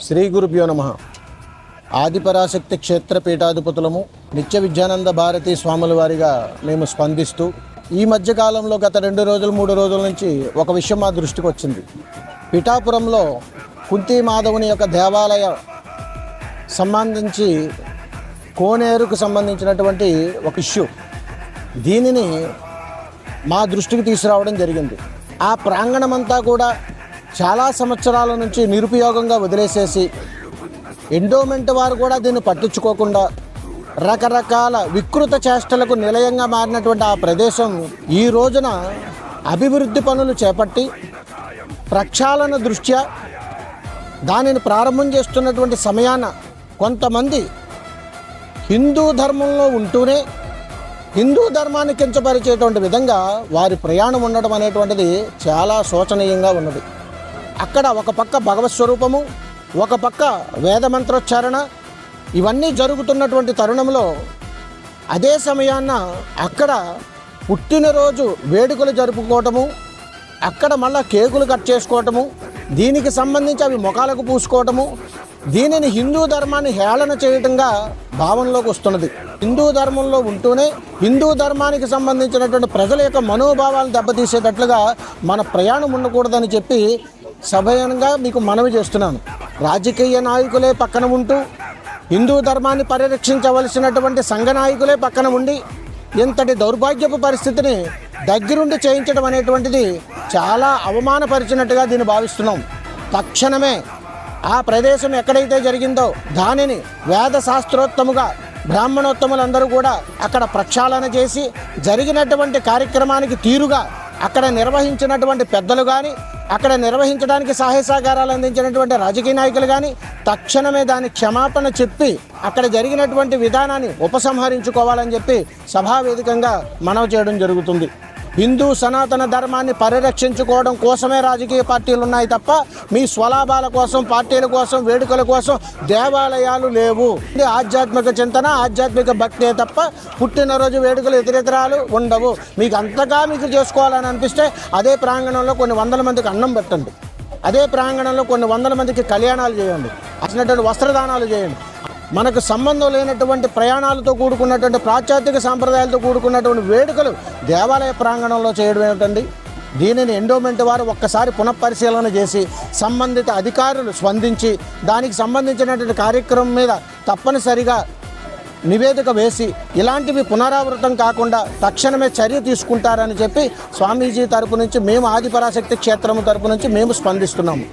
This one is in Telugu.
శ్రీ గురుభ్యో నమః. ఆదిపరాశక్తి క్షేత్ర పీఠాధిపతులము నిత్య విద్యానంద భారతి స్వాముల వారిగా మేము స్పందిస్తూ ఈ మధ్యకాలంలో గత 2 రోజులు 3 రోజుల నుంచి ఒక విషయం మా దృష్టికి వచ్చింది. పిఠాపురంలో కుంతి మాధవుని యొక్క దేవాలయ సంబంధించి కోనేరుకు సంబంధించినటువంటి ఒక ఇష్యూ, దీనిని మా దృష్టికి తీసుకురావడం జరిగింది. ఆ ప్రాంగణమంతా కూడా చాలా సంవత్సరాల నుంచి నిరుపయోగంగా వదిలేసేసి ఎండోమెంట్ వారు కూడా దీన్ని పట్టించుకోకుండా రకరకాల వికృత చేష్టలకు నిలయంగా మారినటువంటి ఆ ప్రదేశం ఈ రోజున అభివృద్ధి పనులు చేపట్టి ప్రక్షాళన దృష్ట్యా దానిని ప్రారంభం చేస్తున్నటువంటి సమయాన కొంతమంది హిందూ ధర్మంలో ఉంటూనే హిందూ ధర్మాన్ని కించపరిచేటువంటి విధంగా వారి ప్రయాణం ఉండడం అనేటువంటిది చాలా శోచనీయంగా ఉన్నది. అక్కడ ఒక పక్క భగవత్ స్వరూపము, ఒక పక్క వేదమంత్రోచ్చారణ, ఇవన్నీ జరుగుతున్నటువంటి తరుణంలో అదే సమయాన అక్కడ పుట్టినరోజు వేడుకలు జరుపుకోవటము, అక్కడ మళ్ళా కేకులు కట్ చేసుకోవటము, దీనికి సంబంధించి అవి ముఖాలకు పూసుకోవటము, దీనిని హిందూ ధర్మాన్ని హేళన చేయటంగా భావనలోకి వస్తున్నది. హిందూ ధర్మంలో ఉంటూనే హిందూ ధర్మానికి సంబంధించినటువంటి ప్రజల యొక్క మనోభావాలను దెబ్బతీసేటట్లుగా మన ప్రయాణం ఉండకూడదని చెప్పి సభయంగా మీకు మనవి చేస్తున్నాను. రాజకీయ నాయకులే పక్కన ఉంటూ హిందూ ధర్మాన్ని పరిరక్షించవలసినటువంటి సంఘ నాయకులే పక్కన ఉండి ఇంతటి దౌర్భాగ్యపు పరిస్థితిని దగ్గరుండి చేయించడం అనేటువంటిది చాలా అవమానపరిచినట్టుగా దీన్ని భావిస్తున్నాం. తక్షణమే ఆ ప్రదేశం ఎక్కడైతే జరిగిందో దానిని వేద శాస్త్రోత్తముగా బ్రాహ్మణోత్తములందరూ కూడా అక్కడ ప్రక్షాళన చేసి జరిగినటువంటి కార్యక్రమానికి తీరుగా అక్కడ నిర్వహించినటువంటి పెద్దలు కానీ, అక్కడ నిర్వహించడానికి సహాయ సహకారాలు అందించినటువంటి రాజకీయ నాయకులు కానీ తక్షణమే దాని క్షమాపణ చెప్పి అక్కడ జరిగినటువంటి విధానాన్ని ఉపసంహరించుకోవాలని చెప్పి సభావేదికంగా మనవి చేయడం జరుగుతుంది. హిందూ సనాతన ధర్మాన్ని పరిరక్షించుకోవడం కోసమే రాజకీయ పార్టీలు ఉన్నాయి తప్ప మీ స్వలాభాల కోసం, పార్టీల కోసం, వేడుకల కోసం దేవాలయాలు లేవు. ఇది ఆధ్యాత్మిక చింతన, ఆధ్యాత్మిక భక్తే తప్ప పుట్టినరోజు వేడుకలు ఇతరితరాలు ఉండవు. మీకు అంతగా మీకు చేసుకోవాలని అనిపిస్తే అదే ప్రాంగణంలో కొన్ని వందల మందికి అన్నం పెట్టండి, అదే ప్రాంగణంలో కొన్ని వందల మందికి కళ్యాణాలు చేయండి, అసలు వస్త్రదానాలు చేయండి. మనకు సంబంధం లేనటువంటి ప్రయాణాలతో కూడుకున్నటువంటి పాశ్చాత్యక సాంప్రదాయాలతో కూడుకున్నటువంటి వేడుకలు దేవాలయ ప్రాంగణంలో చేయడం ఏమిటండి? దీనిని ఎండోమెంట్ వారు ఒక్కసారి పునఃపరిశీలన చేసి సంబంధిత అధికారులు స్పందించి దానికి సంబంధించినటువంటి కార్యక్రమం మీద తప్పనిసరిగా నివేదిక వేసి ఇలాంటివి పునరావృతం కాకుండా తక్షణమే చర్య తీసుకుంటారని చెప్పి స్వామీజీ తరపు నుంచి మేము ఆదిపరాశక్తి క్షేత్రం తరపు నుంచి మేము స్పందిస్తున్నాము.